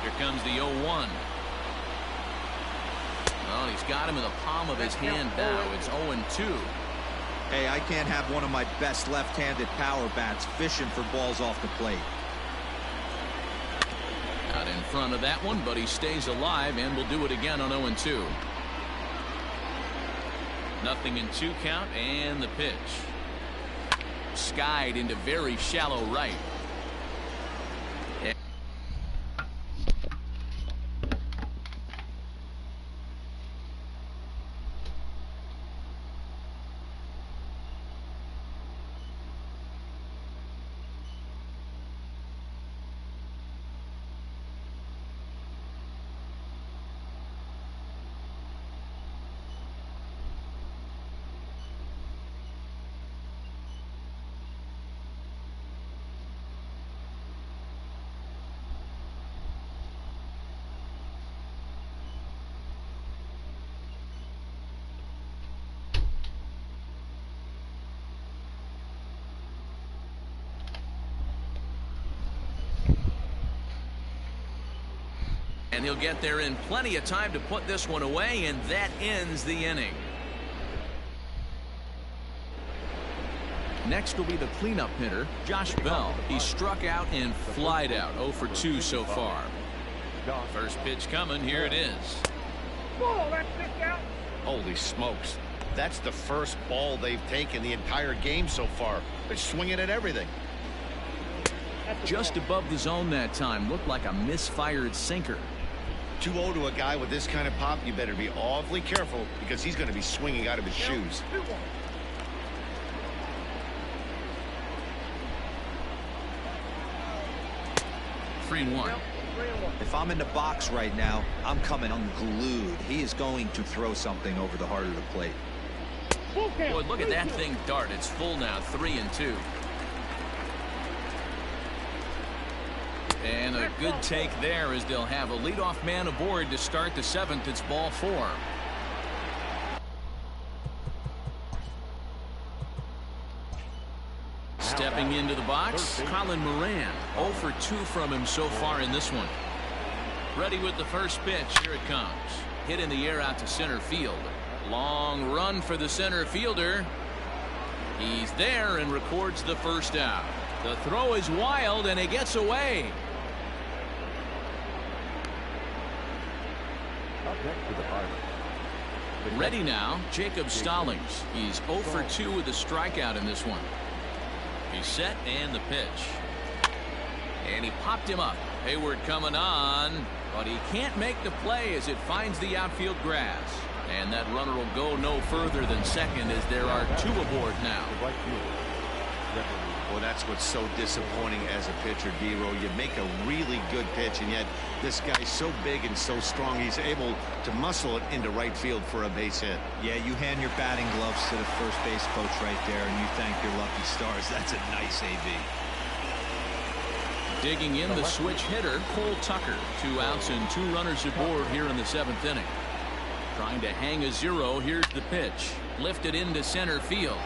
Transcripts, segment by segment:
Here comes the 0-1. Well, he's got him in the palm of his hand now. It's 0-2. Hey, I can't have one of my best left-handed power bats fishing for balls off the plate. Out in front of that one, but he stays alive and will do it again on 0-2. Nothing in 2 count, and the pitch. Skied into very shallow right. And he'll get there in plenty of time to put this one away, and that ends the inning. Next will be the cleanup hitter, Josh Bell. He struck out and flied out. 0 for 2 so far. First pitch coming. Here it is. Holy smokes. That's the first ball they've taken the entire game so far. They're swinging at everything. Just above the zone that time. Looked like a misfired sinker. 2-0 to a guy with this kind of pop, you better be awfully careful because he's going to be swinging out of his shoes. 3-1. If I'm in the box right now, I'm coming unglued. He is going to throw something over the heart of the plate. Boy, look at that thing dart. It's full now. 3-2. And a good take there as they'll have a leadoff man aboard to start the 7th. It's ball 4. Stepping into the box, Colin Moran. 0 for 2 from him so far in this one. Ready with the first pitch. Here it comes. Hit in the air out to center field. Long run for the center fielder. He's there and records the first out. The throw is wild and it gets away. Ready now, Jacob Stallings. He's 0 for 2 with a strikeout in this one. He's set and the pitch. And he popped him up. Hayward coming on, but he can't make the play as it finds the outfield grass. And that runner will go no further than second as there are 2 aboard now. Well, that's what's so disappointing as a pitcher, D-Row. You make a really good pitch, and yet this guy's so big and so strong, he's able to muscle it into right field for a base hit. Yeah, you hand your batting gloves to the first base coach right there, and you thank your lucky stars. That's a nice AB. Digging in the switch hitter, Cole Tucker. 2 outs and 2 runners aboard here in the 7th inning. Trying to hang a 0. Here's the pitch. Lifted into center field.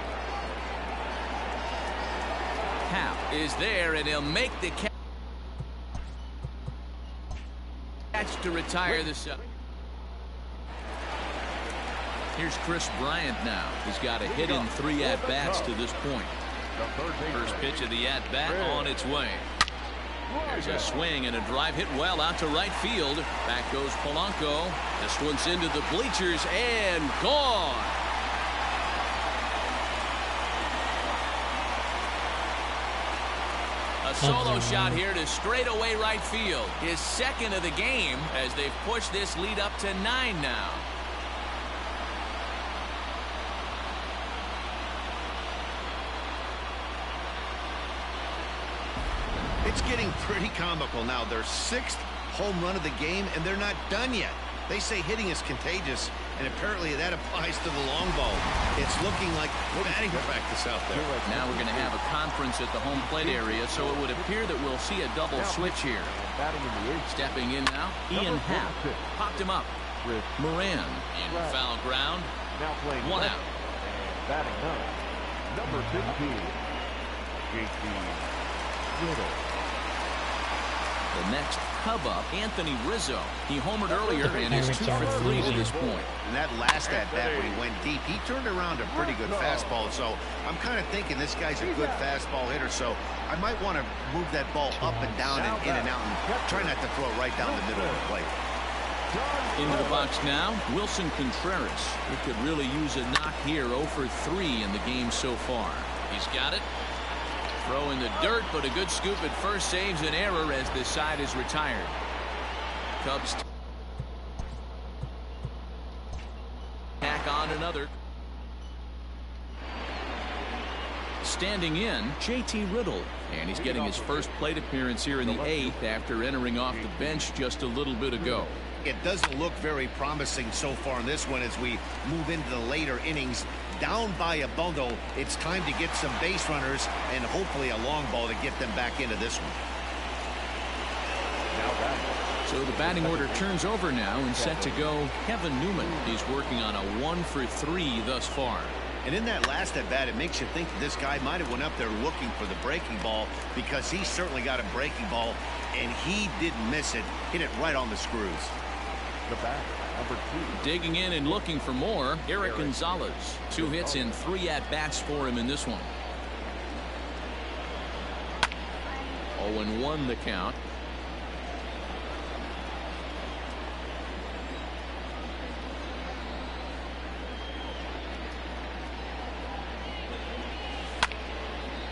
Hap is there, and he'll make the catch to retire the side. Here's Chris Bryant now. He's got a hit in 3 at-bats to this point. First pitch of the at-bat on its way. There's a swing and a drive hit well out to right field. Back goes Polanco. This one's into the bleachers and gone. A solo shot here to straightaway right field. His 2nd of the game as they've pushed this lead up to 9 now. It's getting pretty comical now. Their 6th home run of the game, and they're not done yet. They say hitting is contagious, and apparently that applies to the long ball. It's looking like batting practice out there. Now we're going to have a conference at the home plate area, so it would appear that we'll see a double switch here. Stepping in now, Ian Happ. Popped him up. Moran in foul ground. 1 out. Batting number 15, JT Little. The next Cub up, Anthony Rizzo. He homered earlier and is 2 for 3 to this point. And that last at-bat when he went deep, he turned around a pretty good fastball. So I'm kind of thinking this guy's a good fastball hitter. So I might want to move that ball up and down and in and out and try not to throw it right down the middle of the plate. Into the box now, Wilson Contreras. He could really use a knock here. 0 for 3 in the game so far. He's got it. Throw in the dirt, but a good scoop at first saves an error as this side is retired. Cubs tack on another. Standing in, JT Riddle, and he's getting his first plate appearance here in the 8th after entering off the bench just a little bit ago. It doesn't look very promising so far in this one as we move into the later innings. Down by a bundle, it's time to get some base runners and hopefully a long ball to get them back into this one. So the batting order turns over now and set to go Kevin Newman. He's working on a 1 for 3 thus far. And in that last at bat, it makes you think that this guy might have went up there looking for the breaking ball, because he certainly got a breaking ball and he didn't miss it. Hit it right on the screws. The batter, number 2. Digging in and looking for more, Eric Gonzalez. 2 hits and 3 at-bats for him in this one. 0-1 the count.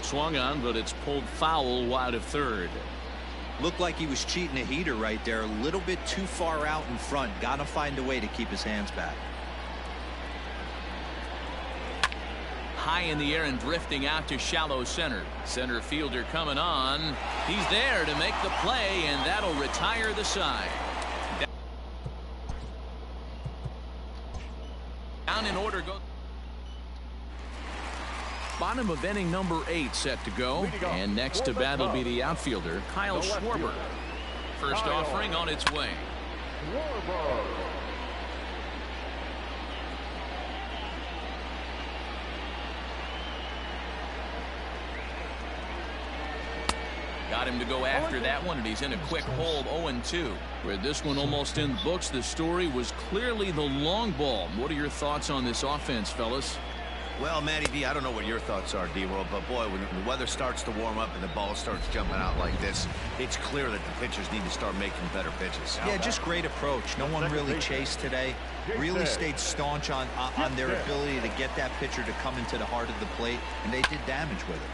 Swung on, but it's pulled foul wide of third. Looked like he was cheating a heater right there. A little bit too far out in front. Got to find a way to keep his hands back. High in the air and drifting out to shallow center. Center fielder coming on. He's there to make the play, and that'll retire the side. Down in order goes. Bottom of inning number 8 set to go, and next to bat will be the outfielder Kyle Schwarber. First offering on its way. Got him to go after that one, and he's in a quick hold. 0-2. With this one almost in the books, the story was clearly the long ball. What are your thoughts on this offense, fellas? Well, Matty D, I don't know what your thoughts are, D-World, but boy, when the weather starts to warm up and the ball starts jumping out like this, it's clear that the pitchers need to start making better pitches. Yeah, just great approach. No one really chased today. Really stayed staunch on their ability to get that pitcher to come into the heart of the plate, and they did damage with it.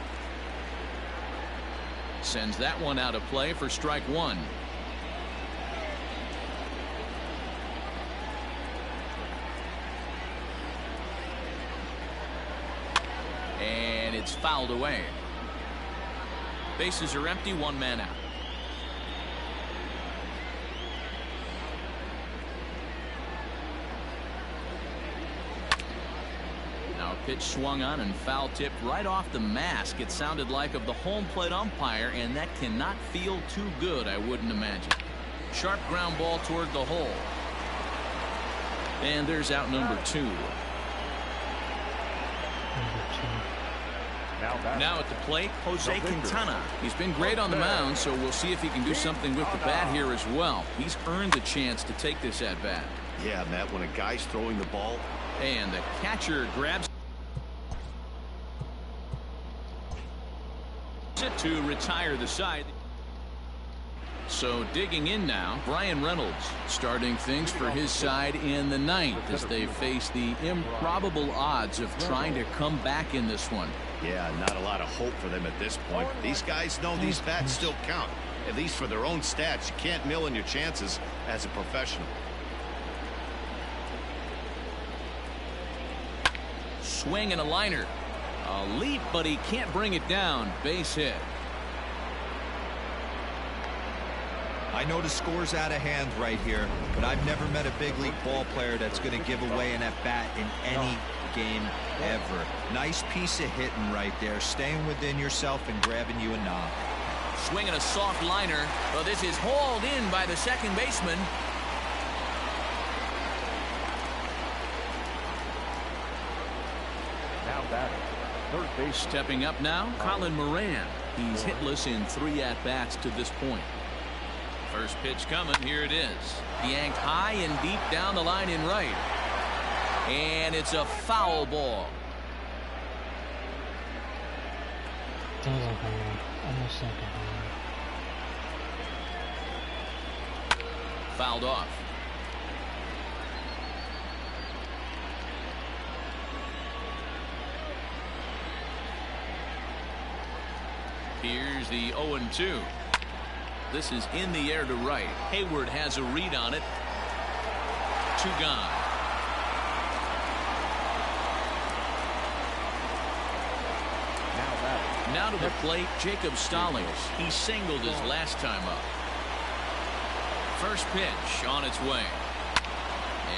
Sends that one out of play for strike 1. And it's fouled away. Bases are empty, 1 man out. Now a pitch swung on and foul tipped right off the mask. It sounded like of the home plate umpire, and that cannot feel too good, I wouldn't imagine. Sharp ground ball toward the hole. And there's out number 2. Now at the plate, Jose Quintana. He's been great on the mound, so we'll see if he can do something with the bat here as well. He's earned the chance to take this at bat. Yeah, Matt, when a guy's throwing the ball. And the catcher grabs it to retire the side. So digging in now, Brian Reynolds starting things for his side in the 9th as they face the improbable odds of trying to come back in this one. Yeah, not a lot of hope for them at this point. These guys know these bats still count, at least for their own stats. You can't mill in your chances as a professional. Swing and a liner. A leap, but he can't bring it down. Base hit. I know the score's out of hand right here, but I've never met a big league ball player that's going to give away an at-bat in any game ever. Nice piece of hitting right there, staying within yourself and grabbing you a knock. Swinging a soft liner. Well, this is hauled in by the second baseman. Now batting, third base. Stepping up now, Colin Moran. He's hitless in 3 at-bats to this point. First pitch coming. Here it is. Yanked high and deep down the line in right. And it's a foul ball. Almost like a home. Fouled off. Here's the 0-2. This is in the air to right. Hayward has a read on it. 2 gone. Now to the plate, Jacob Stallings. He singled his last time up. First pitch on its way.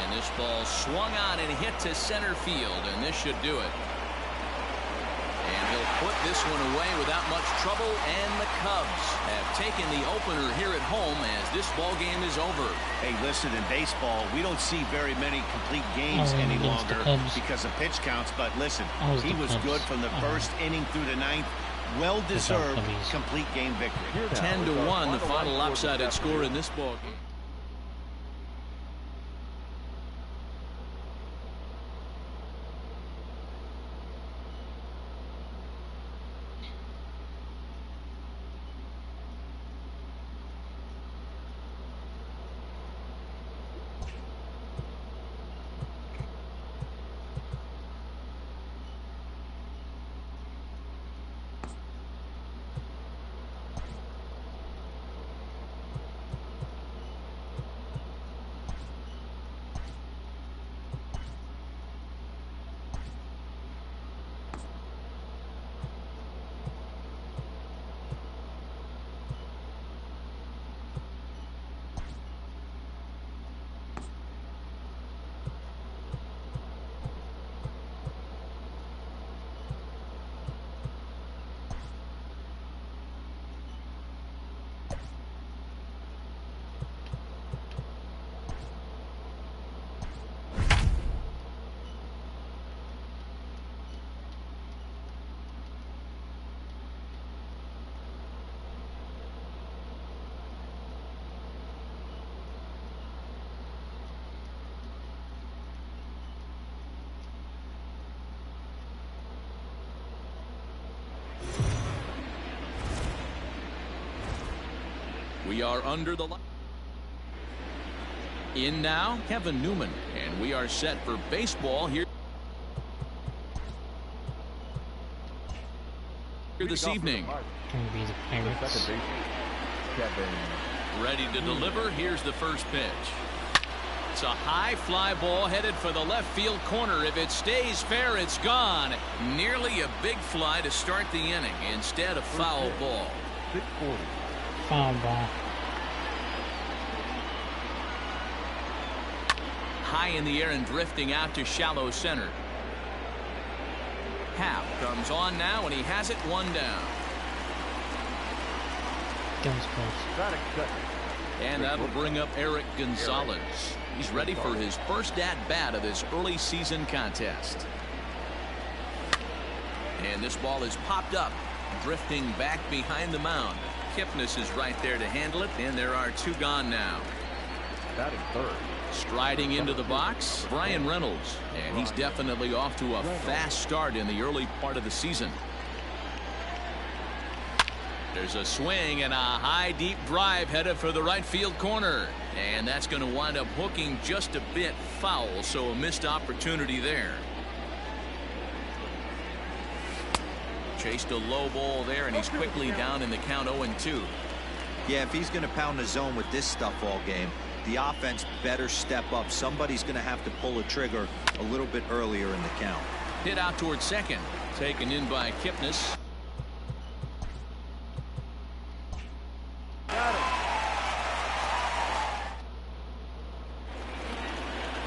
And this ball swung on and hit to center field, and this should do it. And he'll put this one away without much trouble, and the Cubs have taken the opener here at home as this ball game is over. Hey, listen, in baseball, we don't see very many complete games any longer because of pitch counts, but listen, he was good from the first inning through the ninth. Well-deserved complete game victory. 10-1, the final lopsided score in this ball game. We are under the line. In now, Kevin Newman, and we are set for baseball here this evening. Gonna be the Pirates. Ready to deliver. Here's the first pitch. It's a high fly ball headed for the left field corner. If it stays fair, it's gone. Nearly a big fly to start the inning. Instead, a foul ball. Foul ball. High in the air and drifting out to shallow center. Happ comes on now, and he has it 1 down. That was close. And that'll bring up Eric Gonzalez. He's ready for his first at-bat of this early season contest. And this ball is popped up, drifting back behind the mound. Kipnis is right there to handle it, and there are 2 gone now. Batting third. Striding into the box, Brian Reynolds, and he's definitely off to a fast start in the early part of the season. There's a swing and a high deep drive headed for the right field corner, and that's going to wind up hooking just a bit foul, so a missed opportunity there. Chased a low ball there, and he's quickly down in the count 0-2. Yeah, if he's going to pound the zone with this stuff all game, the offense better step up. Somebody's going to have to pull a trigger a little bit earlier in the count. Hit out towards second, taken in by Kipnis.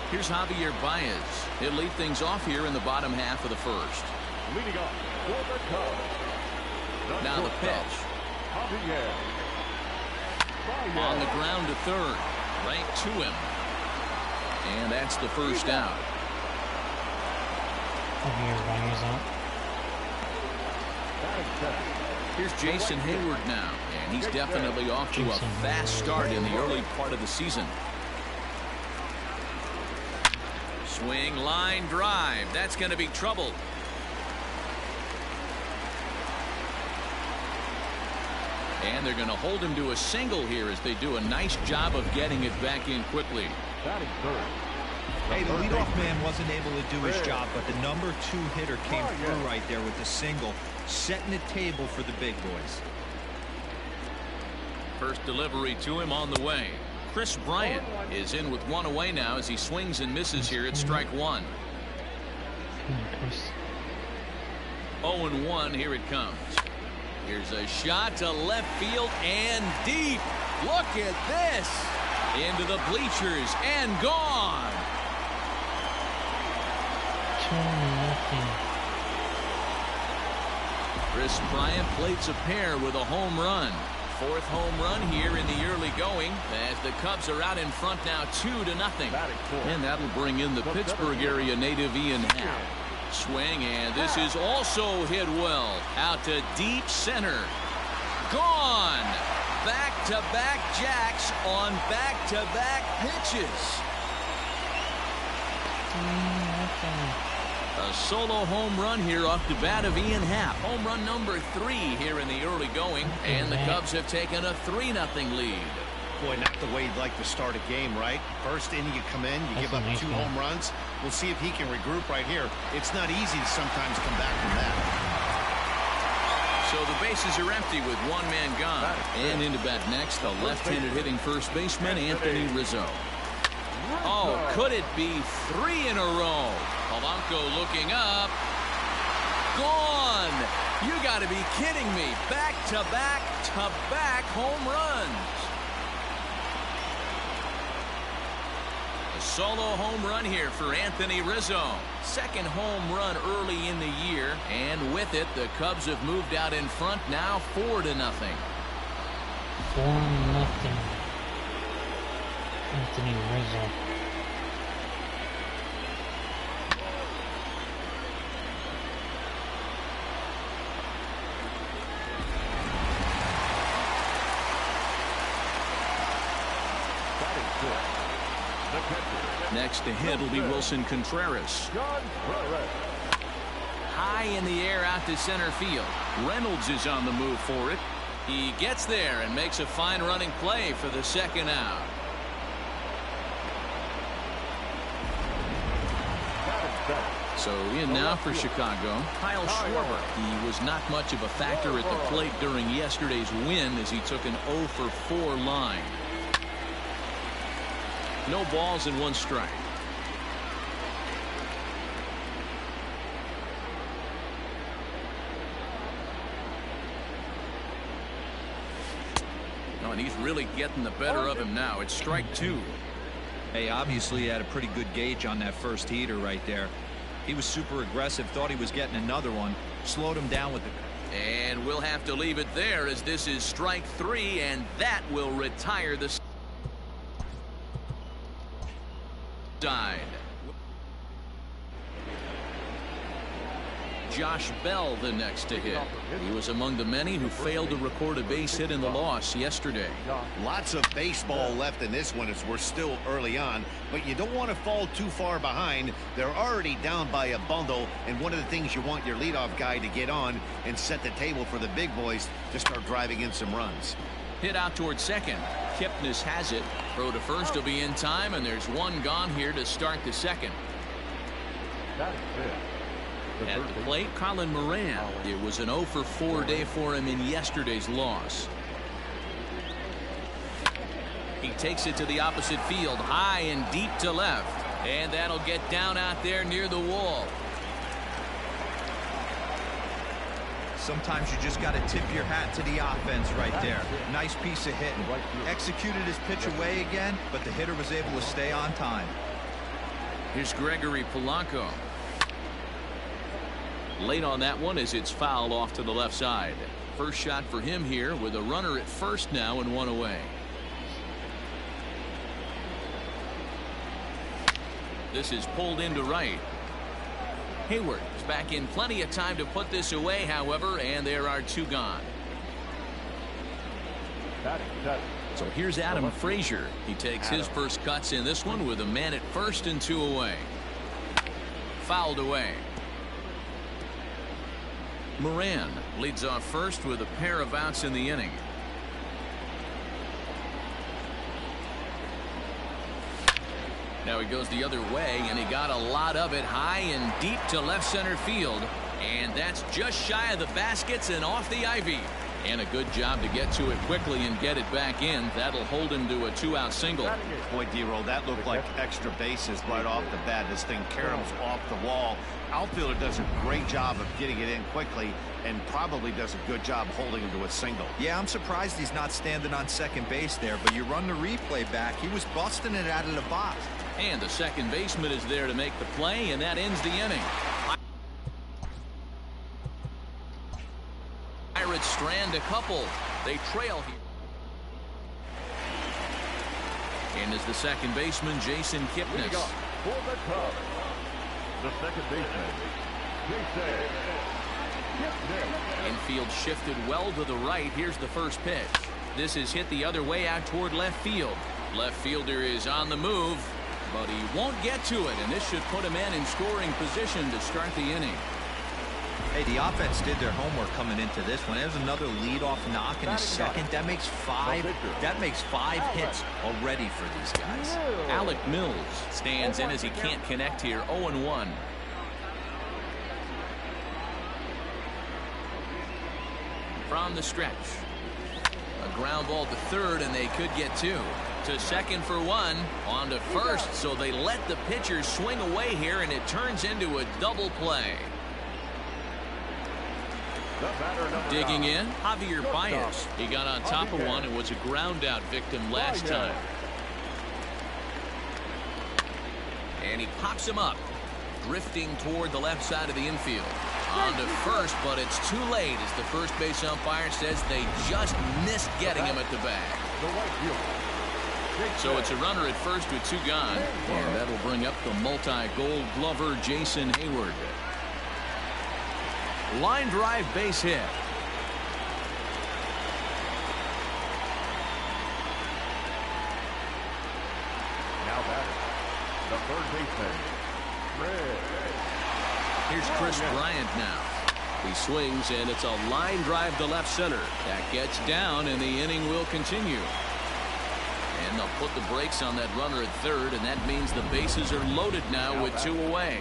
Here's Javier Baez. He'll lead things off here in the bottom half of the first. Leading off for the Cubs. Now the pitch. Javier Baez. On the ground to third. Right to him. And that's the first out. Javier Baez out. Batting second. Here's Jason Hayward now, and he's definitely off to a fast start in the early part of the season. Swing, line drive. That's going to be trouble. And they're going to hold him to a single here as they do a nice job of getting it back in quickly. Hey, the leadoff man wasn't able to do his job, but the number 2 hitter came through right there with the single, setting the table for the big boys. First delivery to him on the way. Chris Bryant is in with 1 away now as he swings and misses here at strike 1. 0-1, here it comes. Here's a shot to left field and deep. Look at this. Into the bleachers and gone. 2-0. Chris Bryant plates a pair with a home run. 4th home run here in the early going as the Cubs are out in front now 2-0. And that'll bring in the Pittsburgh area native Ian Happ. Swing, and this is also hit well. Out to deep center. Gone. Back-to-back jacks on back-to-back pitches. A solo home run here off the bat of Ian Happ. Home run number 3 here in the early going, and the Cubs have taken a 3-0 lead. Boy, not the way you'd like to start a game, right? First inning you come in, you give up 2 home runs. We'll see if he can regroup right here. It's not easy to sometimes come back from that. So the bases are empty with 1 man gone. And into bat next, the left-handed hitting first baseman, Anthony Rizzo. Oh, could it be 3 in a row? Polanco looking up. Gone. You got to be kidding me. Back-to-back home runs. A solo home run here for Anthony Rizzo. 2nd home run early in the year, and with it the Cubs have moved out in front now 4-0. 4-0. Anthony Rizzo. Next to hit will be Wilson Contreras. High in the air out to center field. Reynolds is on the move for it. He gets there and makes a fine running play for the 2nd out. So in now for Chicago, Kyle Schwarber. He was not much of a factor at the plate during yesterday's win as he took an 0-for-4 line. No balls and 1 strike. Oh, and he's really getting the better of him now. It's strike 2. Hey, obviously he had a pretty good gauge on that first heater right there. He was super aggressive, thought he was getting another one, slowed him down with the... And we'll have to leave it there as this is strike 3, and that will retire the side. Josh Bell the next to hit. He was among the many who failed to record a base hit in the loss yesterday. Lots of baseball left in this one as we're still early on, but you don't want to fall too far behind. They're already down by a bundle, and one of the things you want your leadoff guy to get on and set the table for the big boys to start driving in some runs. Hit out towards second. Kipnis has it. Throw to first will be in time, and there's 1 gone here to start the 2nd. At the plate, Colin Moran. It was an 0-for-4 day for him in yesterday's loss. He takes it to the opposite field, high and deep to left. And that'll get down out there near the wall. Sometimes you just got to tip your hat to the offense right there. Nice piece of hitting. Executed his pitch away again, but the hitter was able to stay on time. Here's Gregory Polanco. Late on that one as it's fouled off to the left side. First shot for him here with a runner at first now and 1 away. This is pulled into right. Hayward is back in plenty of time to put this away, however, and there are 2 gone. Batting seven. So here's Adam Frazier. He takes his first cuts in this one with a man at first and 2 away. Fouled away. Moran leads off first with a pair of outs in the inning. Now he goes the other way, and he got a lot of it high and deep to left center field. And that's just shy of the baskets and off the ivy. And a good job to get to it quickly and get it back in. That'll hold him to a 2-out single. Boy, D-Roll, that looked like extra bases right off the bat. This thing caroms off the wall. Outfielder does a great job of getting it in quickly and probably does a good job holding him to a single. Yeah, I'm surprised he's not standing on second base there, but you run the replay back. He was busting it out of the box. And the second baseman is there to make the play, and that ends the inning. Pirates strand a couple. They trail here. And is the second baseman, Jason Kipnis. For the Cubs, the second baseman, Jason Kipnis. Infield shifted well to the right. Here's the first pitch. This is hit the other way out toward left field. Left fielder is on the move, but he won't get to it, and this should put him in scoring position to start the inning. Hey, the offense did their homework coming into this one. There's another leadoff knock in the second. That makes five hits already for these guys. Alec Mills stands in as he can't connect here. 0-1. From the stretch. A ground ball to third, and they could get 2. To second for 1. On to first, so they let the pitcher swing away here, and it turns into a double play. Digging in, Javier Baez. He got on top of one and was a ground out victim last time. And he pops him up, drifting toward the left side of the infield. On to first, but it's too late as the first base umpire says they just missed getting him at the bag. So it's a runner at first with 2 gone, and that'll bring up the multi-gold glover Jason Hayward. Line drive base hit. Now batting, the third baseman, Red. Here's Chris Bryant now. He swings, and it's a line drive to left center. That gets down, and the inning will continue. And they'll put the brakes on that runner at third, and that means the bases are loaded now with 2 away.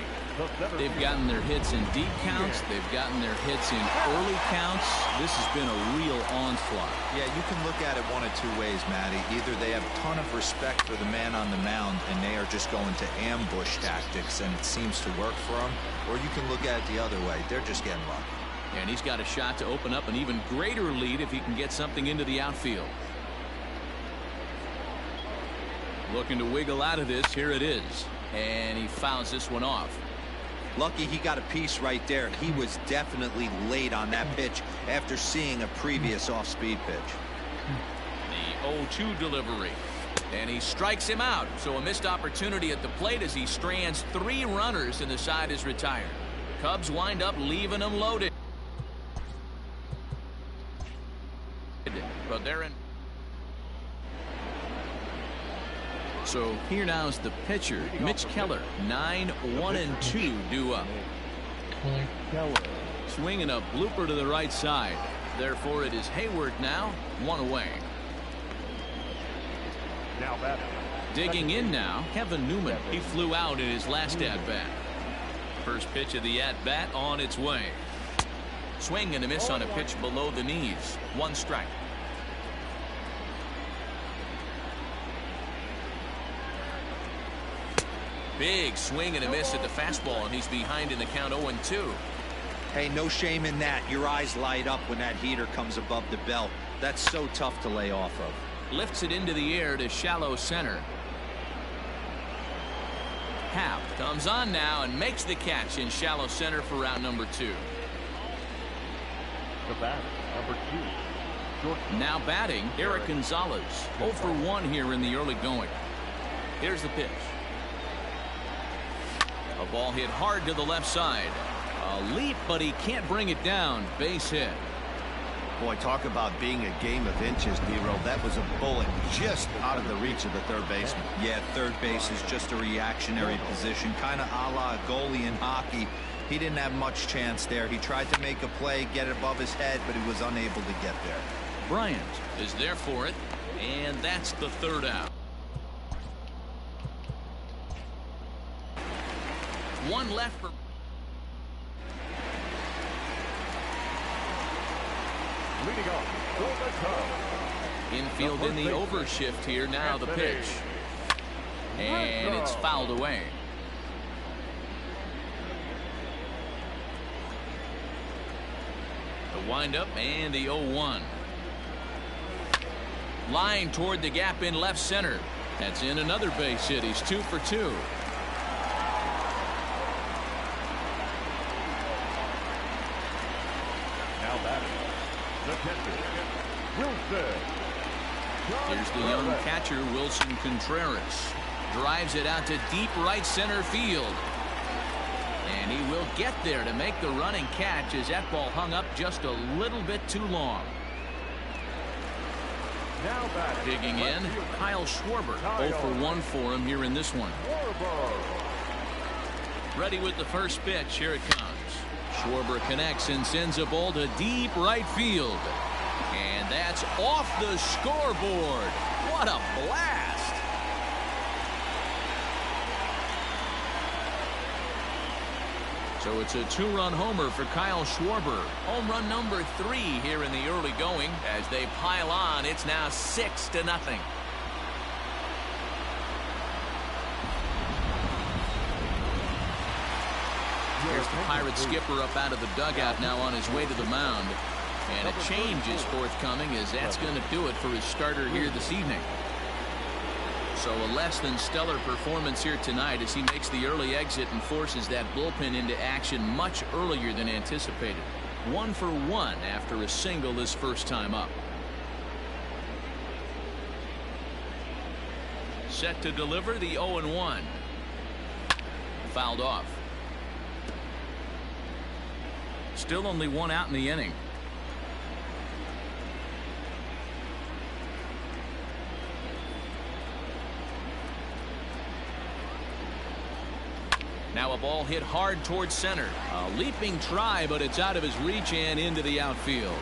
They've gotten their hits in deep counts. They've gotten their hits in early counts. This has been a real onslaught. Yeah, you can look at it one of 2 ways, Matty. Either they have a ton of respect for the man on the mound and they are just going to ambush tactics and it seems to work for them, or you can look at it the other way. They're just getting lucky. And he's got a shot to open up an even greater lead if he can get something into the outfield. Looking to wiggle out of this. Here it is. And he fouls this one off. Lucky he got a piece right there. He was definitely late on that pitch after seeing a previous off-speed pitch. The 0-2 delivery. And he strikes him out. So a missed opportunity at the plate as he strands 3 runners and the side is retired. Cubs wind up leaving them loaded. But they're in. So here now's the pitcher, Mitch Keller. 9-1-2 due up. Keller. Swinging a blooper to the right side. Therefore it is Hayward now, 1 away. Now batting. Digging in now, Kevin Newman. He flew out in his last at-bat. First pitch of the at-bat on its way. Swing and a miss on a pitch below the knees. 1 strike. Big swing and a miss at the fastball, and he's behind in the count 0-2. Hey, no shame in that. Your eyes light up when that heater comes above the belt. That's so tough to lay off of. Lifts it into the air to shallow center. Happ comes on now and makes the catch in shallow center for round number 2. The bat, number 2. Now batting, Eric Gonzalez. 0 for 1 here in the early going. Here's the pitch. A ball hit hard to the left side. A leap, but he can't bring it down. Base hit. Boy, talk about being a game of inches, D-Roll. That was a bullet just out of the reach of the third baseman. Yeah, third base is just a reactionary position, kind of a la a goalie in hockey. He didn't have much chance there. He tried to make a play, get it above his head, but he was unable to get there. Bryant is there for it, and that's the third out. One left for... Leading off for the Cubs. Infield in the overshift here. Now the pitch. And it's fouled away. The windup and the 0-1. Line toward the gap in left center. That's in another base hit. He's 2 for 2. Now batting, the catcher, Wilson. Here's the young catcher, Wilson Contreras. Drives it out to deep right center field. And he will get there to make the running catch as that ball hung up just a little bit too long. Now batting, Digging in, Kyle Schwarber. 0 for 1 for him here in this one. Ready with the first pitch. Here it comes. Schwarber connects and sends a ball to deep right field. And that's off the scoreboard. What a blast. So it's a 2-run homer for Kyle Schwarber. Home run number 3 here in the early going. As they pile on, it's now 6-0. Here's the Pirates skipper up out of the dugout now on his way to the mound. And a change is forthcoming, as that's going to do it for his starter here this evening. So a less than stellar performance here tonight as he makes the early exit and forces that bullpen into action much earlier than anticipated. 1 for 1 after a single his first time up. Set to deliver the 0-1. Fouled off. Still only 1 out in the inning. Now a ball hit hard towards center. A leaping try, but it's out of his reach and into the outfield.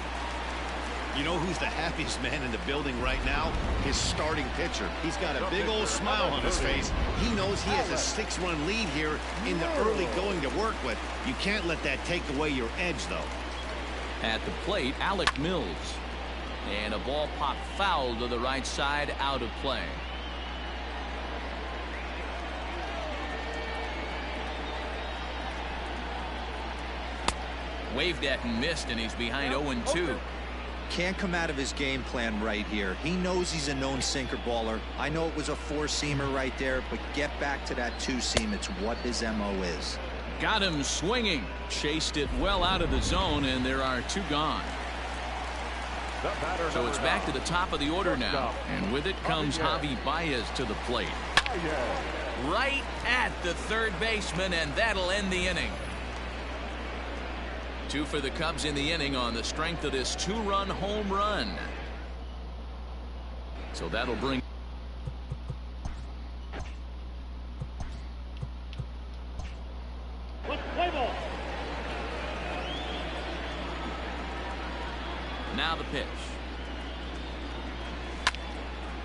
You know who's the happiest man in the building right now? His starting pitcher. He's got a big old smile on his face. He knows he has a 6-run lead here in the early going to work with. You can't let that take away your edge, though. At the plate, Alec Mills. And a ball popped foul to the right side, out of play. Waved at and missed, and he's behind 0-2. Can't come out of his game plan right here. He knows he's a known sinker baller. I know it was a 4-seamer right there, but get back to that 2-seam. It's what his MO is. Got him swinging. Chased it well out of the zone, and there are 2 gone. So it's back to the top of the order now. And with it comes Javi Baez to the plate. Right at the third baseman, and that'll end the inning. 2 for the Cubs in the inning on the strength of this 2-run home run. So that'll bring now the pitch.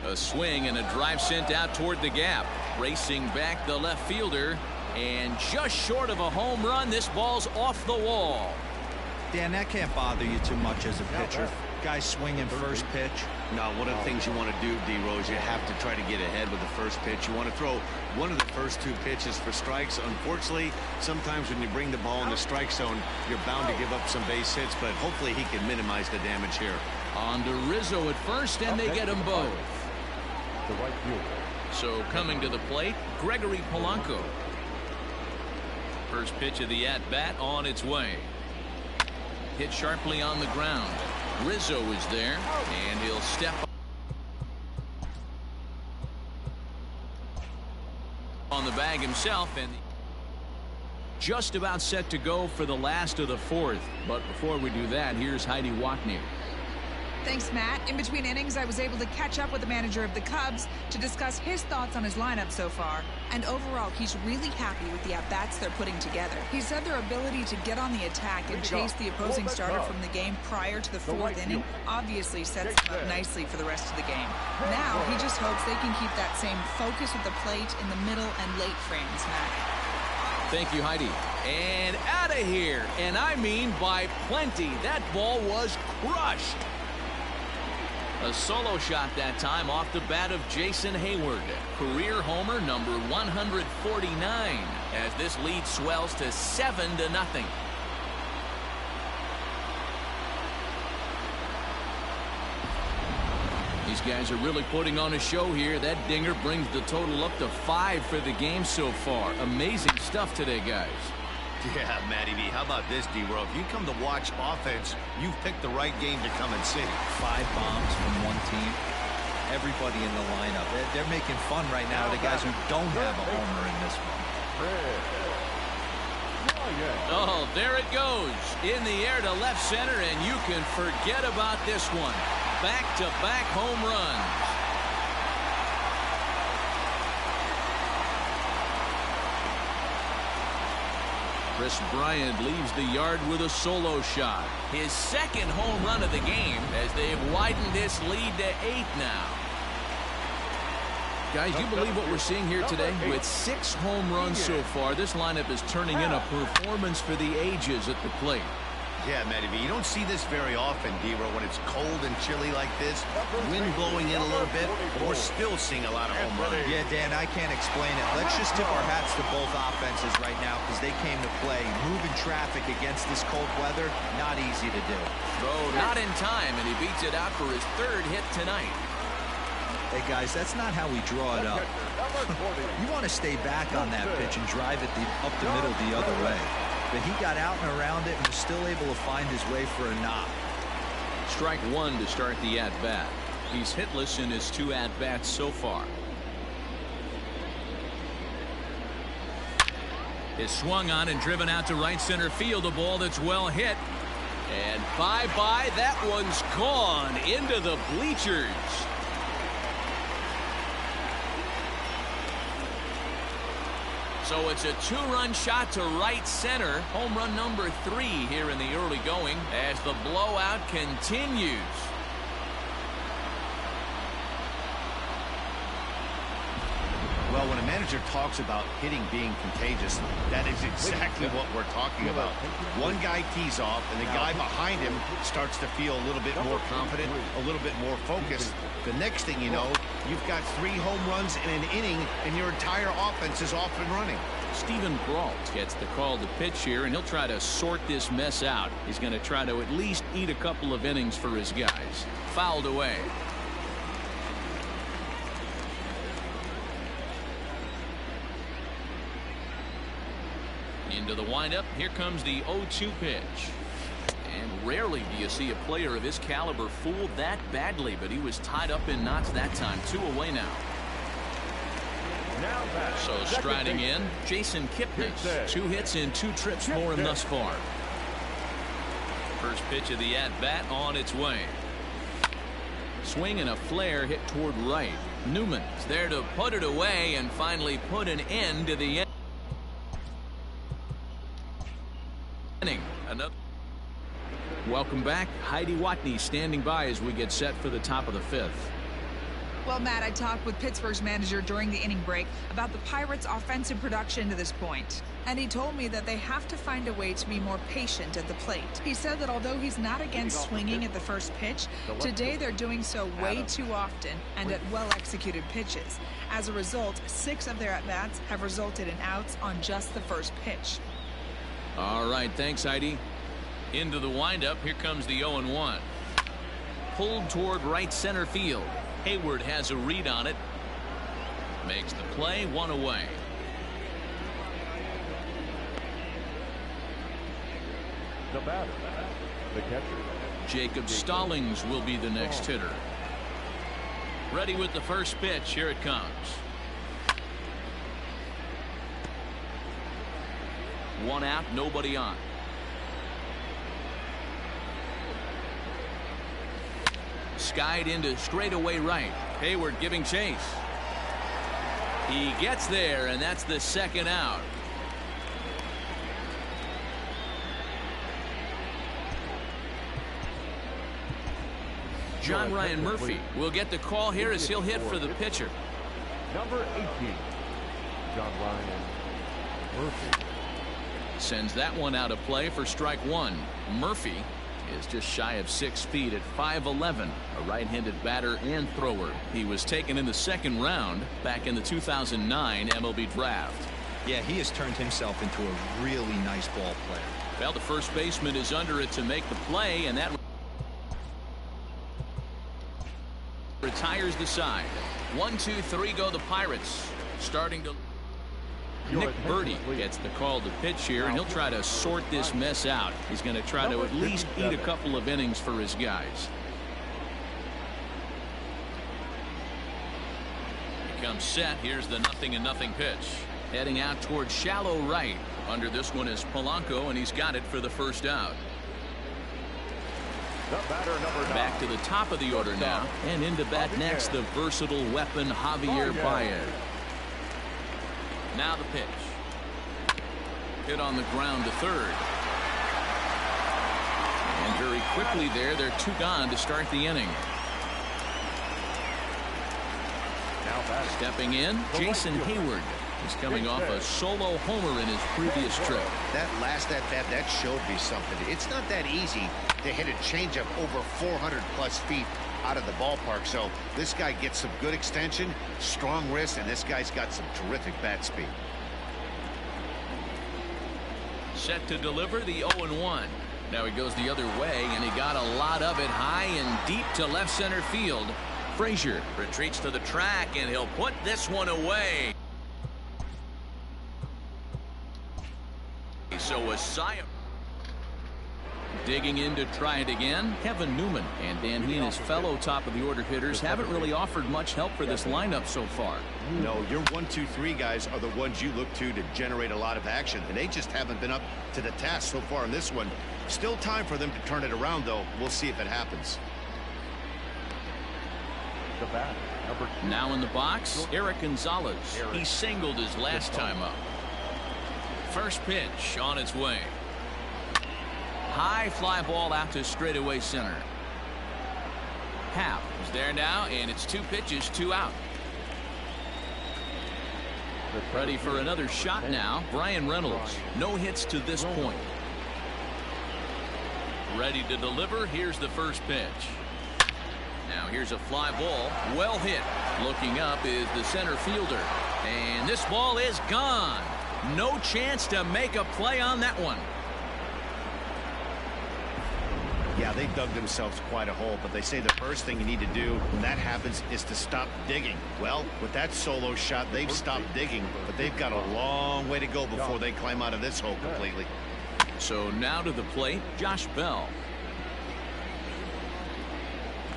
A swing and a drive sent out toward the gap. Racing back the left fielder, and just short of a home run. This ball's off the wall. Dan, that can't bother you too much as a pitcher. Guy swinging first pitch. No, one of the things you want to do, D-Rose, you have to try to get ahead with the first pitch. You want to throw one of the first 2 pitches for strikes. Unfortunately, sometimes when you bring the ball in the strike zone, you're bound to give up some base hits, but hopefully he can minimize the damage here. On to Rizzo at first, and they get them both. The right fielder. So coming to the plate, Gregory Polanco. First pitch of the at-bat on its way. Hit sharply on the ground. Rizzo is there, and he'll step on the bag himself, and just about set to go for the last of the 4th. But before we do that, here's Heidi Watney. Thanks, Matt. In between innings, I was able to catch up with the manager of the Cubs to discuss his thoughts on his lineup so far. And overall, he's really happy with the at-bats they're putting together. He said their ability to get on the attack and chase the opposing starter from the game prior to the fourth inning obviously sets them up nicely for the rest of the game. Now, he just hopes they can keep that same focus with the plate in the middle and late frames, Matt. Thank you, Heidi. And out of here. And I mean by plenty. That ball was crushed. A solo shot that time off the bat of Jason Hayward. Career homer number 149 as this lead swells to 7-0. These guys are really putting on a show here. That dinger brings the total up to 5 for the game so far. Amazing stuff today, guys. Yeah, Matty B, how about this, D-Row? If you come to watch offense, you've picked the right game to come and see. 5 bombs from one team. Everybody in the lineup. They're making fun right now of the guys who don't have a homer in this one. Oh, there it goes. In the air to left center, and you can forget about this one. Back-to-back home runs. Chris Bryant leaves the yard with a solo shot. His second home run of the game as they've widened this lead to 8 now. Guys, do you believe what we're seeing here today? With 6 home runs so far, this lineup is turning in a performance for the ages at the plate. Yeah, Matty B, you don't see this very often, D-Row, when it's cold and chilly like this. Wind blowing in a little bit, but we're still seeing a lot of home runs. Yeah, Dan, I can't explain it. Let's just tip our hats to both offenses right now because they came to play. Moving traffic against this cold weather, not easy to do. Throw not in time, and he beats it out for his 3rd hit tonight. Hey, guys, that's not how we draw it up. You want to stay back on that pitch and drive it up the middle the other way. But he got out and around it and was still able to find his way for a knock. Strike 1 to start the at-bat. He's hitless in his 2 at-bats so far. Is swung on and driven out to right center field. A ball that's well hit. And bye-bye. That one's gone into the bleachers. So it's a 2-run shot to right center. Home run number 3 here in the early going as the blowout continues. Well, when a manager talks about hitting being contagious, that is exactly what we're talking about. One guy tees off, and the guy behind him starts to feel a little bit more confident, a little bit more focused. The next thing you know, you've got 3 home runs in an inning, and your entire offense is off and running. Steven Brault gets the call to pitch here, and he'll try to sort this mess out. He's going to try to at least eat a couple of innings for his guys. Fouled away. Into the windup. Here comes the 0-2 pitch. And rarely do you see a player of his caliber fooled that badly, but he was tied up in knots that time. 2 away now. So striding in, Jason Kipnis. 2 hits in 2 trips for him thus far. First pitch of the at-bat on its way. Swing and a flare hit toward right. Newman's there to put it away and finally put an end to the inning. Another. Welcome back. Heidi Watney standing by as we get set for the top of the 5th. Well, Matt, I talked with Pittsburgh's manager during the inning break about the Pirates' offensive production to this point. And he told me that they have to find a way to be more patient at the plate. He said that although he's not against swinging at the first pitch, today they're doing so way too often and at well-executed pitches. As a result, 6 of their at-bats have resulted in outs on just the first pitch. All right, thanks, Heidi. Into the windup. Here comes the 0-1. Pulled toward right center field. Hayward has a read on it. Makes the play. 1 away. The batter, the catcher. Jacob Stallings will be the next hitter. Ready with the first pitch. Here it comes. 1 out, nobody on. Skied into straightaway right. Hayward giving chase. He gets there, and that's the second out. John Ryan Murphy will get the call here as he'll hit for the pitcher. Number 18, John Ryan Murphy. Sends that one out of play for strike one. Murphy is just shy of 6 feet at 5'11", a right-handed batter and thrower. He was taken in the second round back in the 2009 MLB draft. Yeah, he has turned himself into a really nice ball player. Well, the first baseman is under it to make the play, and that retires the side. 1, 2, 3 go the Pirates. Starting to Nick Birdie gets the call to pitch here, and he'll try to sort this mess out. He's going to try to at least eat a couple of innings for his guys. He comes set. Here's the 0-0 pitch. Heading out towards shallow right. Under this one is Polanco, and he's got it for the first out. Back to the top of the order now, and into bat next, the versatile weapon Javier Baez. Now the pitch. Hit on the ground to third. And very quickly there, they're 2 gone to start the inning. Stepping in, Jason Hayward. He's coming off a solo homer in his previous trip. That last at-bat, that showed me something. It's not that easy to hit a changeup over 400+ feet out of the ballpark. So this guy gets some good extension, strong wrist, and this guy's got some terrific bat speed. Set to deliver the 0-1. Now he goes the other way, and he got a lot of it high and deep to left center field. Frazier retreats to the track, and he'll put this one away. So a sigh of digging in to try it again. Kevin Newman, and Dan, he and his fellow top of the order hitters haven't really offered much help for this lineup so far. No, your 1, 2, 3 guys are the ones you look to generate a lot of action, and they just haven't been up to the task so far in this one. Still time for them to turn it around, though. We'll see if it happens. Now in the box, Eric Gonzalez. He singled his last time up. First pitch on its way. High fly ball out to straightaway center. Happ is there now, and it's 2 pitches, 2 out. Ready for another shot now. Brian Reynolds. No hits to this point. Ready to deliver. Here's the first pitch. Now here's a fly ball. Well hit. Looking up is the center fielder. And this ball is gone. No chance to make a play on that one. Yeah, they dug themselves quite a hole, but they say the first thing you need to do when that happens is to stop digging. Well, with that solo shot, they've stopped digging, but they've got a long way to go before they climb out of this hole completely. So now to the plate, Josh Bell.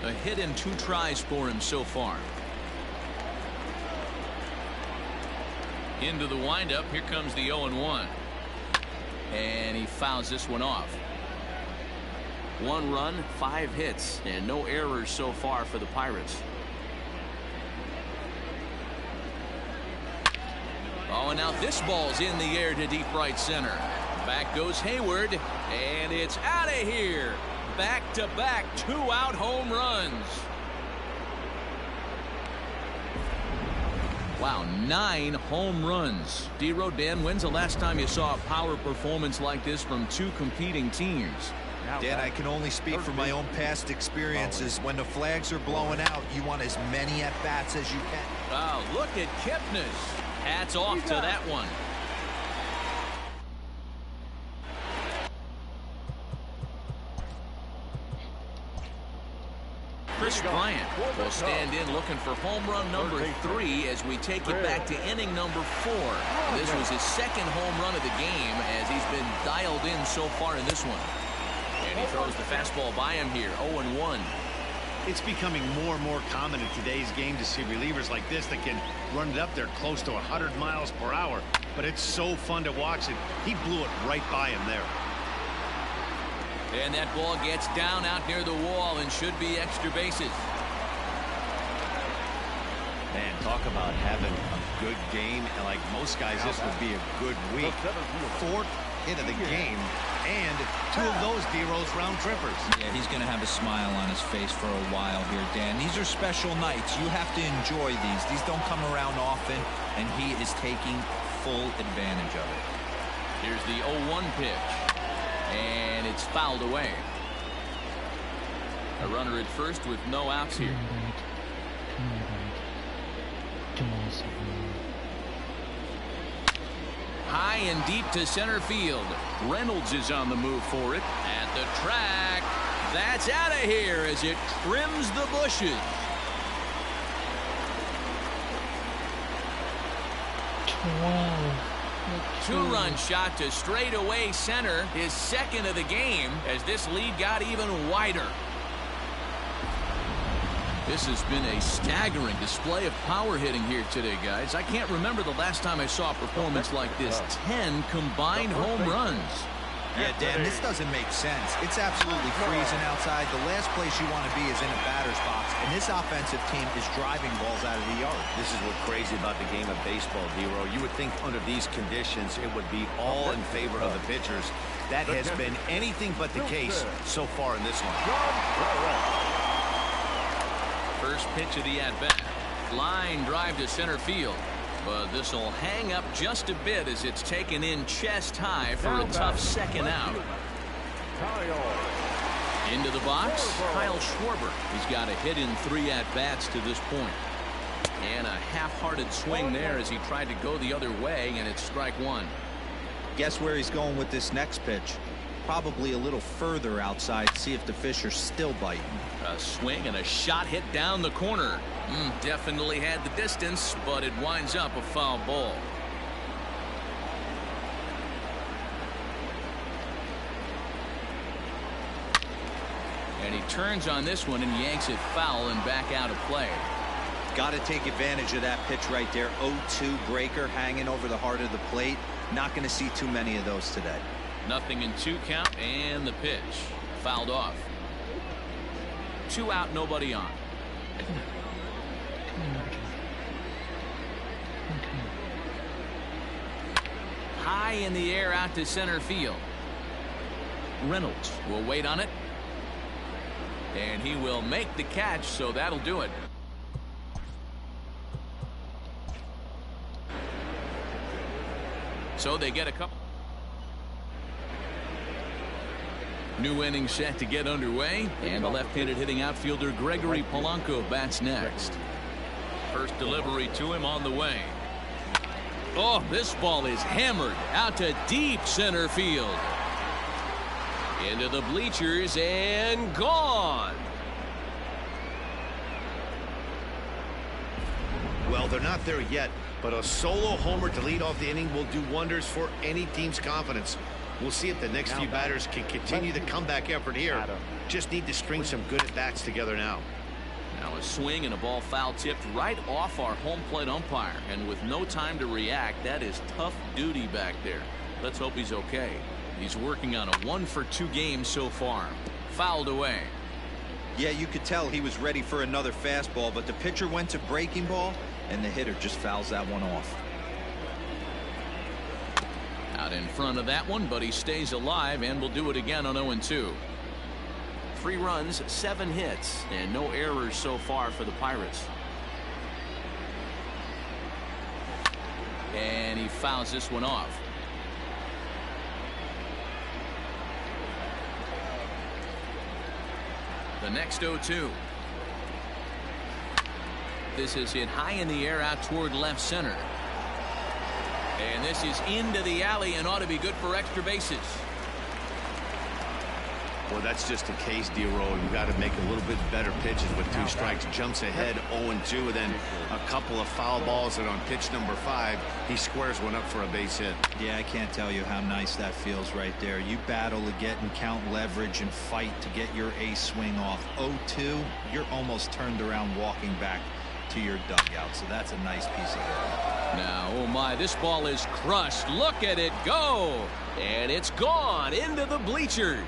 A hit in 2 tries for him so far. Into the windup. Here comes the 0-1. And he fouls this one off. 1 run, 5 hits, and no errors so far for the Pirates. Oh, and now this ball's in the air to deep right center. Back goes Hayward, and it's out of here. Back-to-back 2-out home runs. Wow, 9 home runs. D-Rodan, when's the last time you saw a power performance like this from 2 competing teams? Dan, I can only speak from my own past experiences. When the flags are blowing out, you want as many at-bats as you can. Wow, look at Kipnis. Hats off to that one. Chris Bryant will stand in looking for home run number 3 as we take it back to inning number 4. This was his 2nd home run of the game as he's been dialed in so far in this one. And he throws the fastball by him here, 0-1. It's becoming more and more common in today's game to see relievers like this that can run it up there close to 100 miles per hour. But it's so fun to watch it. He blew it right by him there. And that ball gets down out near the wall and should be extra bases. Man, talk about having a good game. And like most guys, this would be a good week. Fourth hit of the game, and 2 of those D-Rose round trippers. Yeah, he's going to have a smile on his face for a while here, Dan. These are special nights. You have to enjoy these. These don't come around often, and he is taking full advantage of it. Here's the 0-1 pitch. And it's fouled away. A runner at first with no outs here. High and deep to center field. Reynolds is on the move for it. At the track. That's out of here as it trims the bushes. 2-run shot to straightaway center, his second of the game, as this lead got even wider. This has been a staggering display of power hitting here today, guys. I can't remember the last time I saw a performance like this. 10 combined home runs. Yeah, Dan, this doesn't make sense. It's absolutely freezing outside. The last place you want to be is in a batter's box, and this offensive team is driving balls out of the yard. This is what's crazy about the game of baseball, D-Row. You would think under these conditions it would be all in favor of the pitchers. That has been anything but the case so far in this one. First pitch of the at-bat. Line drive to center field. But this will hang up just a bit as it's taken in chest high for a tough second out. Into the box, Kyle Schwarber. He's got a hit in 3 at-bats to this point. And a half-hearted swing there as he tried to go the other way, and it's strike 1. Guess where he's going with this next pitch? Probably a little further outside. See if the fish are still biting. A swing and a shot hit down the corner. Definitely had the distance, but it winds up a foul ball. And he turns on this one and yanks it foul and back out of play. Got to take advantage of that pitch right there. 0-2 breaker hanging over the heart of the plate. Not going to see too many of those today. 0-2 count, and the pitch fouled off. 2 out, nobody on. High in the air out to center field. Reynolds will wait on it. And he will make the catch, so that'll do it. So they get a couple. New inning set to get underway, and the left-handed hitting outfielder Gregory Polanco bats next. First delivery to him on the way. Oh, this ball is hammered out to deep center field. Into the bleachers and gone. Well, they're not there yet, but a solo homer to lead off the inning will do wonders for any team's confidence. We'll see if the next few batters can continue the comeback effort here. Just need to string some good at-bats together now. Now a swing and a ball foul tipped right off our home plate umpire. And with no time to react, that is tough duty back there. Let's hope he's okay. He's working on a 1-for-2 game so far. Fouled away. Yeah, you could tell he was ready for another fastball, but the pitcher went to breaking ball, and the hitter just fouls that one off. Out in front of that one, but he stays alive and will do it again on 0-2. 3 runs, 7 hits, and no errors so far for the Pirates. And he fouls this one off. The next 0-2. This is hit high in the air out toward left center. And this is into the alley and ought to be good for extra bases. Well, that's just a case, D-Roll. You got to make a little bit better pitches with 2 strikes. Jumps ahead 0-2, and then a couple of foul balls, and on pitch number 5, he squares one up for a base hit. Yeah, I can't tell you how nice that feels right there. You battle to get and count leverage and fight to get your ace swing off. 0-2, you're almost turned around walking back to your dugout, so that's a nice piece of it. Now, oh my, this ball is crushed. Look at it go, and it's gone into the bleachers.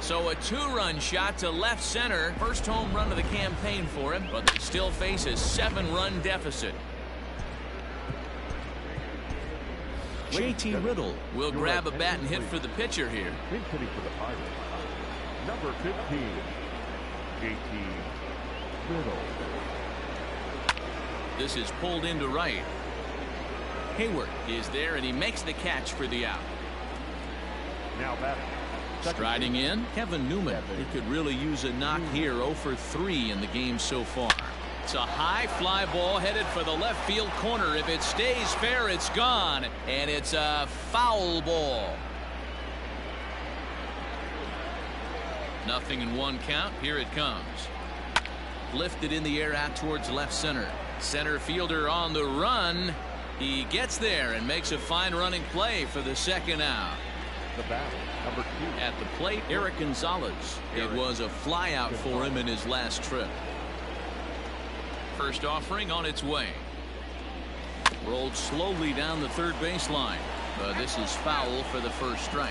So a 2-run shot to left center. First home run of the campaign for him, but they still face a 7-run deficit. JT Riddle will grab a bat and hit for the pitcher here. Big hitting for the Pirates. Number 15, JT Riddle. This is pulled into right. Hayward is there, and he makes the catch for the out. Now batting. Striding in, Kevin Newman. He could really use a knock here. 0 for 3 in the game so far. It's a high fly ball headed for the left field corner. If it stays fair, it's gone, and it's a foul ball. Nothing in 1 count. Here it comes. Lifted in the air out towards left center. Center fielder on the run. He gets there and makes a fine running play for the second out. The battle, number 2. At the plate, Eric Gonzalez. It was a fly out for him in his last trip. First offering on its way. Rolled slowly down the third baseline, but this is foul for the first strike.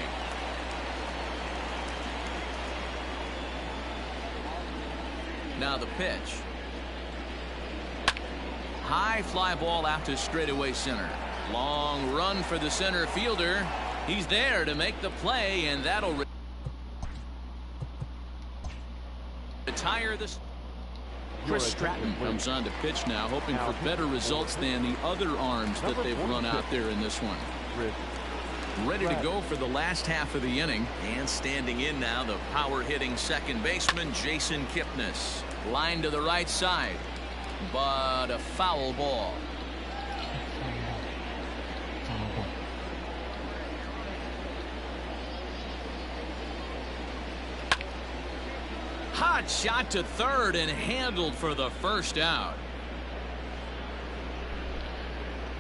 Now the pitch. High fly ball out to straightaway center. Long run for the center fielder. He's there to make the play, and that'll retire this. Chris Stratton comes on to pitch now, hoping for better results than the other arms that they've run out there in this one. Ready to go for the last half of the inning, and standing in now, the power-hitting second baseman, Jason Kipnis. Line to the right side, but a foul ball. Hot shot to third and handled for the first out.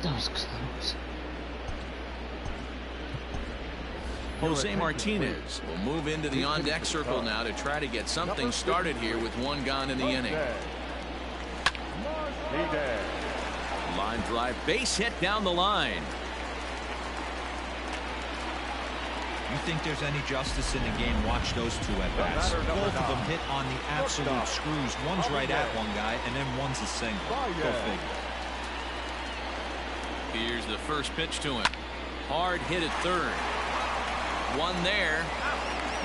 That was close. Jose Martinez will move into the on-deck circle now to try to get something started here with 1 gone in the inning. Line drive, base hit down the line. You think there's any justice in the game? Watch those 2 at bats. Both of them hit on the absolute screws. One's right at one guy, and then one's a single. Go figure. Here's the first pitch to him. Hard hit at third. One there.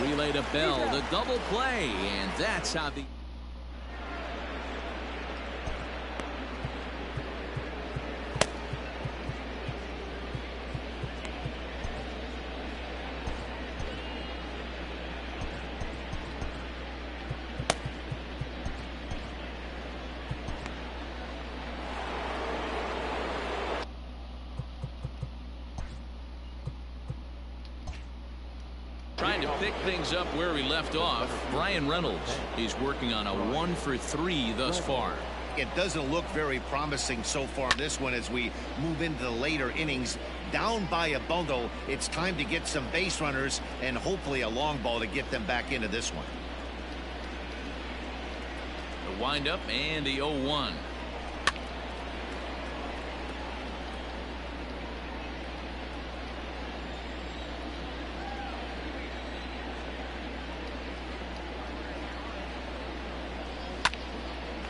Relay to Bell. The double play, and that's how the. Trying to pick things up where we left off. Brian Reynolds. He's working on a 1 for 3 thus far. It doesn't look very promising so far in this one as we move into the later innings. Down by a bundle, it's time to get some base runners and hopefully a long ball to get them back into this one. The windup and the 0-1.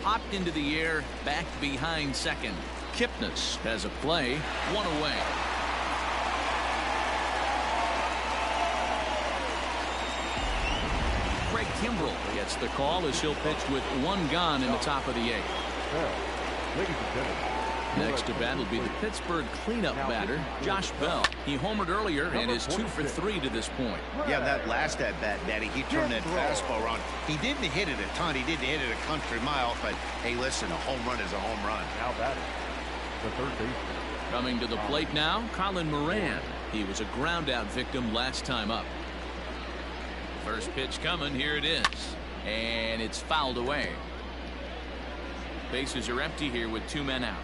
Popped into the air, back behind second. Kipnis has a play, 1 away. Craig Kimbrell gets the call as he'll pitch with 1 gone in the top of the 8th. Ladies and gentlemen, Next to bat will be the Pittsburgh cleanup batter, Josh Bell. He homered earlier and is 2 for 3 to this point. Yeah, that last at bat, Daddy, he turned that fastball around. He didn't hit it a ton. He didn't hit it a country mile, but hey, listen, a home run is a home run. now batting. The third baseman. Coming to the plate now, Colin Moran. He was a ground out victim last time up. First pitch coming, here it is. And it's fouled away. Bases are empty here with 2 men out.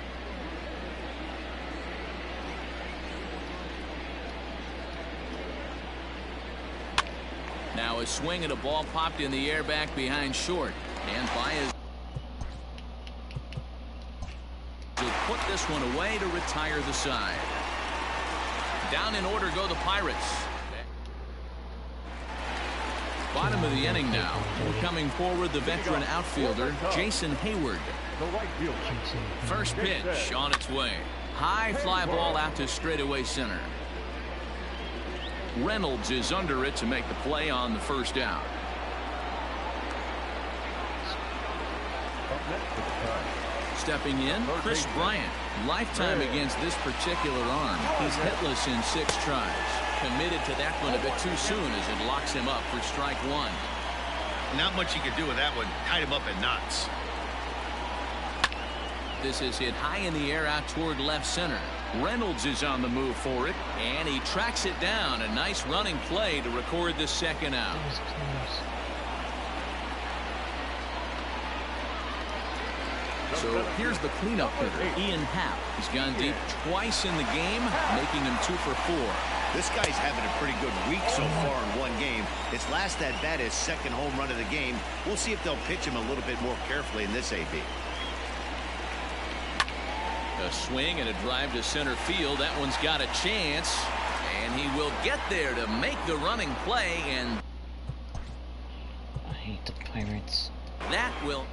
Now a swing and a ball popped in the air back behind short. And Baez will put this one away to retire the side. Down in order go the Pirates. Bottom of the inning now. Coming forward, the veteran outfielder, Jason Hayward. The right fielder. First pitch on its way. High fly ball out to straightaway center. Reynolds is under it to make the play on the first out. Up next for the Cubs. Stepping in, Chris Bryant. Lifetime against this particular arm. He's hitless in 6 tries. Committed to that one a bit too soon as it locks him up for strike 1. Not much you could do with that one. Tied him up in knots. This is hit high in the air out toward left center. Reynolds is on the move for it, and he tracks it down. A nice running play to record the second out. That was close. So here's the cleanup hitter, Ian Happ. He's gone deep twice in the game, making him 2 for 4. This guy's having a pretty good week so far in one game. His last at bat is second home run of the game. We'll see if they'll pitch him a little bit more carefully in this AB. A swing and a drive to center field. That one's got a chance, and he will get there to make the running play, and I hate the Pirates. that will.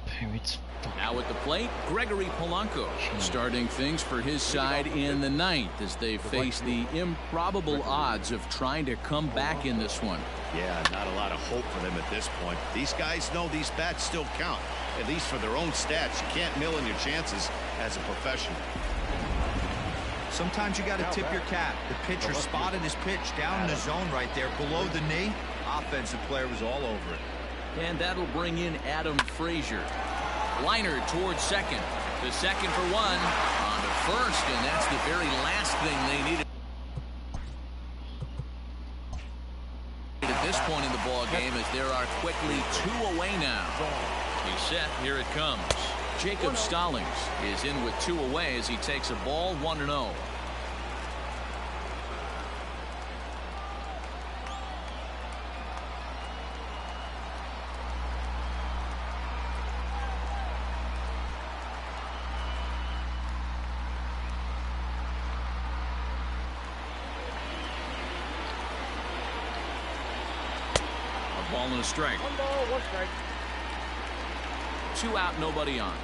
Pirates. Now at the plate, Gregory Polanco starting things for his side in the 9th as they face the improbable odds of trying to come back in this one. Yeah, not a lot of hope for them at this point. These guys know these bats still count, at least for their own stats. You can't mill in your chances as a professional. Sometimes you got to tip your cap. The pitcher spotted his pitch down in the zone right there below the knee. Offensive player was all over it. And that'll bring in Adam Frazier. Liner towards second. The second for 1. On to first, and that's the very last thing they needed at this point in the ball game, as there are quickly 2 away now. He's set. Here it comes. Jacob Stallings is in with 2 away as he takes a ball 1-0. Ball and a strike. 1 ball, 1 strike. 2 out, nobody on.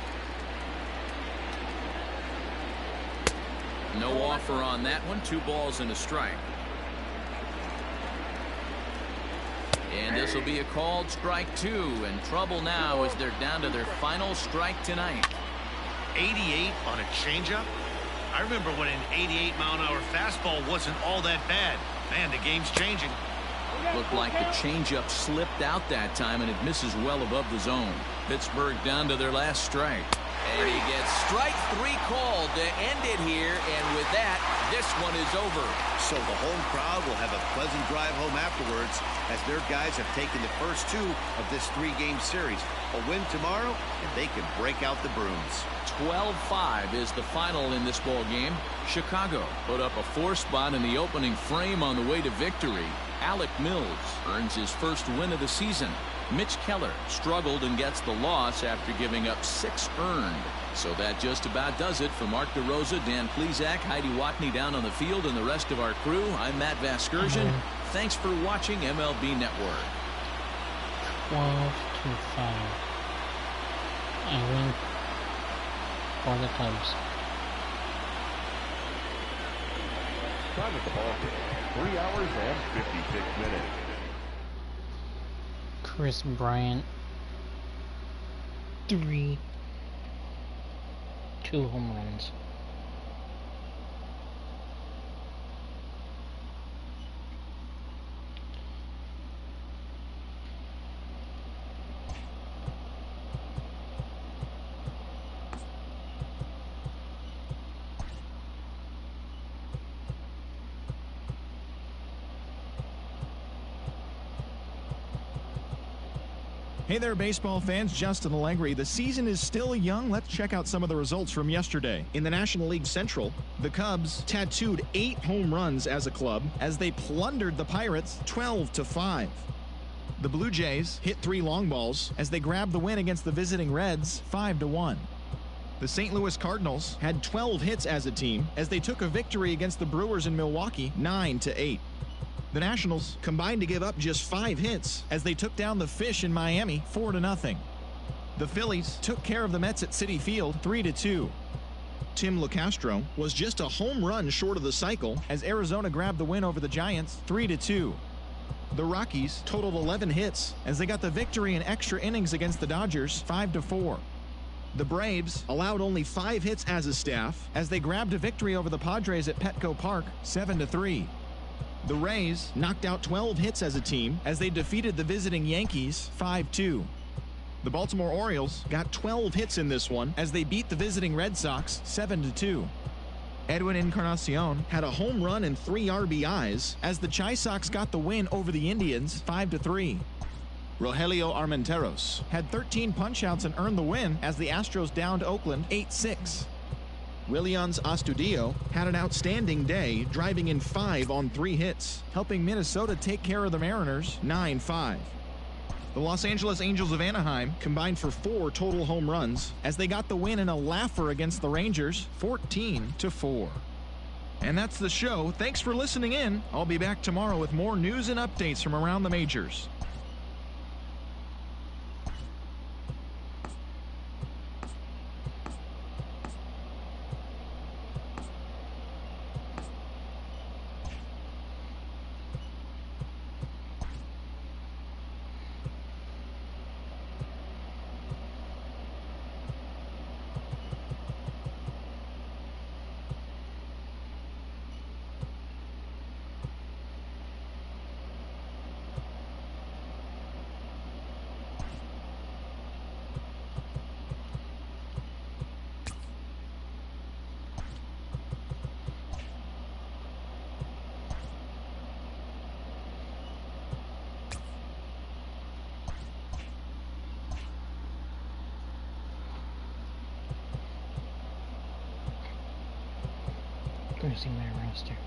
No offer on that one. 2 balls and a strike. And this will be a called strike 2. And trouble now as they're down to their final strike tonight. 88 on a changeup? I remember when an 88-mile-an-hour fastball wasn't all that bad. Man, the game's changing. Looked like the changeup slipped out that time, and it misses well above the zone. Pittsburgh down to their last strike. And he gets strike 3 called to end it here, and with that, this one is over. So the home crowd will have a pleasant drive home afterwards, as their guys have taken the first 2 of this 3-game series. A win tomorrow, and they can break out the brooms. 12-5 is the final in this ball game. Chicago put up a 4 spot in the opening frame on the way to victory. Alec Mills earns his first win of the season. Mitch Keller struggled and gets the loss after giving up 6 earned. So that just about does it for Mark DeRosa, Dan Plesac, Heidi Watney down on the field, and the rest of our crew. I'm Matt Vasgersian. Thanks for watching MLB Network. 12-5. I win for the Cubs. Time at the ball game, 3 hours and 56 minutes. Chris Bryant. 2 home runs. Hey there, baseball fans. Justin Allegri. The season is still young. Let's check out some of the results from yesterday. In the National League Central, the Cubs tattooed 8 home runs as a club as they plundered the Pirates 12-5. The Blue Jays hit 3 long balls as they grabbed the win against the visiting Reds 5-1. The St. Louis Cardinals had 12 hits as a team as they took a victory against the Brewers in Milwaukee 9-8. The Nationals combined to give up just 5 hits as they took down the Fish in Miami 4-0. The Phillies took care of the Mets at Citi Field 3-2. Tim LeCastro was just a home run short of the cycle as Arizona grabbed the win over the Giants 3-2. The Rockies totaled 11 hits as they got the victory in extra innings against the Dodgers 5-4. The Braves allowed only 5 hits as a staff as they grabbed a victory over the Padres at Petco Park 7-3. The Rays knocked out 12 hits as a team as they defeated the visiting Yankees 5-2. The Baltimore Orioles got 12 hits in this one as they beat the visiting Red Sox 7-2. Edwin Encarnacion had a home run and 3 RBIs as the Chi Sox got the win over the Indians 5-3. Rogelio Armenteros had 13 punch-outs and earned the win as the Astros downed Oakland 8-6. Willians Astudillo had an outstanding day, driving in 5 on 3 hits, helping Minnesota take care of the Mariners 9-5. The Los Angeles Angels of Anaheim combined for 4 total home runs as they got the win in a laugher against the Rangers 14-4. And that's the show. Thanks for listening in. I'll be back tomorrow with more news and updates from around the majors. Go see my roster.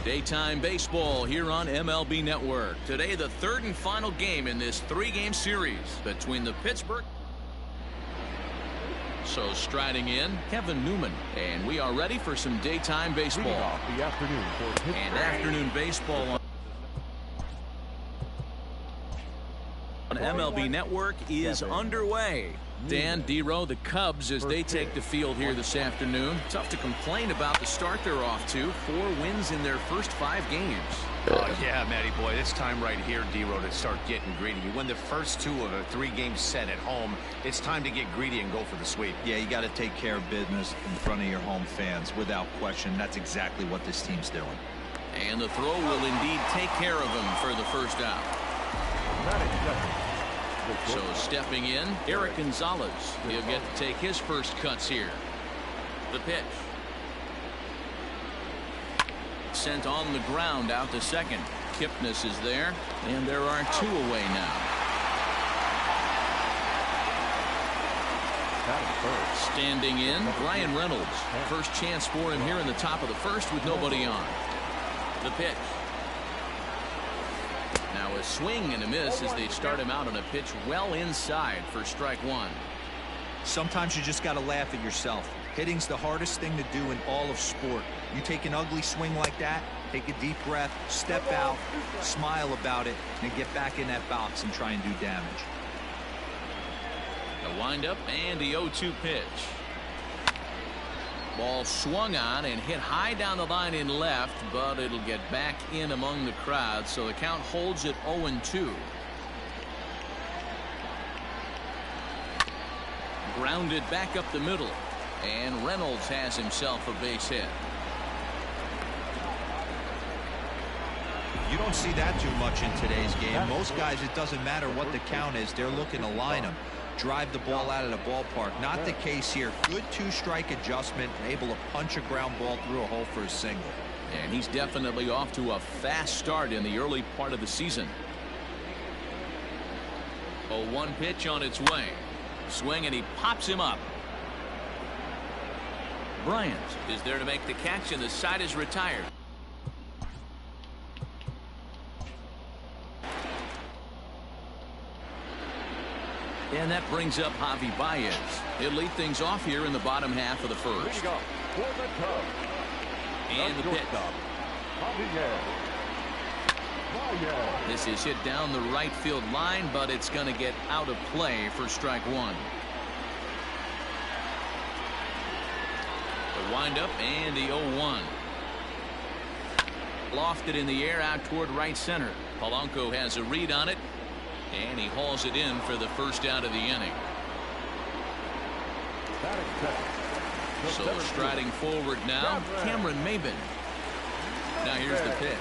Daytime baseball here on MLB Network. Today, the third and final game in this three-game series between the Pittsburgh. So striding in, Kevin Newman. And we are ready for some daytime baseball. Off the afternoon for Pittsburgh. And afternoon baseball on MLB Network is underway. Dan, D-Row, the Cubs, as they take the field here this afternoon. Tough to complain about the start they're off to. 4 wins in their first 5 games. Oh, yeah, Matty boy, it's time right here, D-Row, to start getting greedy. You win the first 2 of a 3-game set at home. It's time to get greedy and go for the sweep. Yeah, you got to take care of business in front of your home fans. Without question, that's exactly what this team's doing. And the throw will indeed take care of him for the first out. So stepping in, Eric Gonzalez. He'll get to take his first cuts here. The pitch. Sent on the ground out to second. Kipnis is there, and there are 2 away now. Standing in, Brian Reynolds. First chance for him here in the top of the first with nobody on. The pitch. Now a swing and a miss as they start him out on a pitch well inside for strike 1. Sometimes you just got to laugh at yourself. Hitting's the hardest thing to do in all of sport. You take an ugly swing like that, take a deep breath, step out, smile about it, and get back in that box and try and do damage. The windup and the 0-2 pitch. Ball swung on and hit high down the line in left, but it'll get back in among the crowd, so the count holds at 0-2. Grounded back up the middle, and Reynolds has himself a base hit. You don't see that too much in today's game. Most guys, it doesn't matter what the count is, they're looking to line them, drive the ball out of the ballpark. Not the case here. Good 2-strike adjustment, able to punch a ground ball through a hole for a single. And he's definitely off to a fast start in the early part of the season. 0-1 pitch on its way. Swing, and he pops him up. Bryant is there to make the catch, and the side is retired. And that brings up Javi Baez. He'll lead things off here in the bottom half of the first. And the pitch. This is hit down the right field line, but it's going to get out of play for strike 1. The windup and the 0-1. Lofted in the air out toward right center. Polanco has a read on it, and he hauls it in for the first out of the inning. So striding forward now, Cameron Maybin. Now here's the pitch.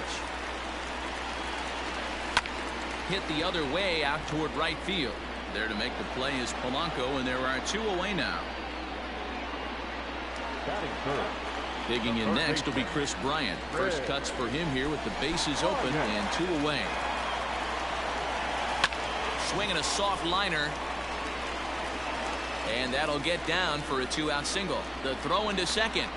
Hit the other way out toward right field. There to make the play is Polanco, and there are 2 away now. Digging in next will be Chris Bryant. First cuts for him here with the bases open and 2 away. Swinging a soft liner. And that'll get down for a 2-out single. The throw into second.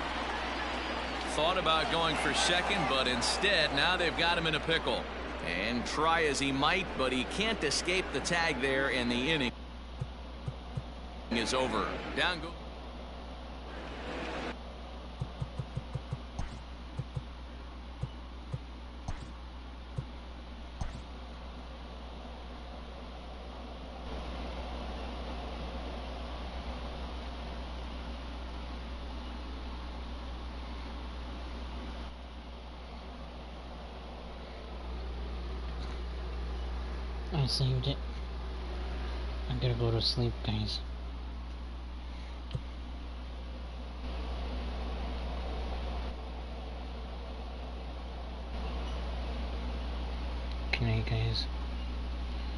Thought about going for second, but instead now they've got him in a pickle. And try as he might, but he can't escape the tag there, and the inning is over. Down go. I saved it. I'm gonna go to sleep, guys. Good night, guys.